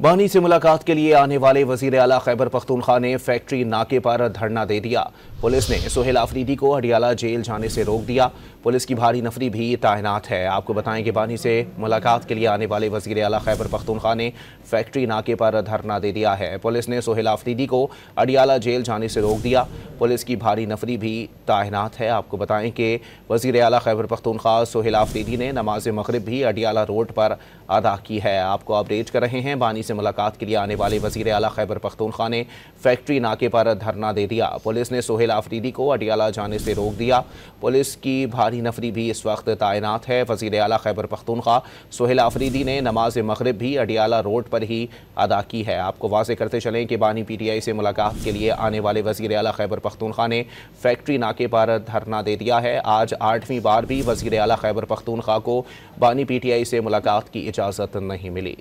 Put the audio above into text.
बानी से मुलाकात के लिए आने वाले वजीर आला खैबर पख्तूनख्वा ने फैक्ट्री नाके पर धरना दे दिया। पुलिस ने सोहेल आफरीदी को अडियाला जेल जाने से रोक दिया। पुलिस की भारी नफरी भी तैनात है। आपको बताएं कि बानी से मुलाकात के लिए आने वाले वजीर आला खैबर पख्तूनख्वा ने फैक्ट्री नाके पर धरना दे दिया है। पुलिस ने सोहेल आफरीदी को अडियाला जेल जाने से रोक दिया। पुलिस की भारी नफरी भी तैनात है। आपको बताएं कि वजीर आला खैबर पख्तूनख्वा सोहेल आफरीदी ने नमाज मगरिब भी अडियाला रोड पर अदा की है। आपको अपडेट कर रहे हैं, बानी से मुलाकात के लिए आने वाले वजीर आला खैबर पख्तूनख्वा ने फैक्ट्री नाके पर धरना दे दिया। पुलिस ने सोहेल आफरीदी को अडियाला जाने से रोक दिया। पुलिस की भारी नफरी भी इस वक्त तैनात है। वजीर आला खैबर पख्तूनख्वा सोहेल आफरीदी ने नमाज मगरिब भी अडियाला रोड पर ही अदा की है। आपको वाज़ेह करते चलें कि बानी PTI से मुलाकात के लिए आने वाले वजीर आला खैबर पख्तूनख्वा ने फैक्ट्री नाके पर धरना दे दिया है। आज 8वीं बार भी वजीर आला खैबर पख्तूनख्वा को बानी PTI से मुलाकात की इजाज़त नहीं मिली।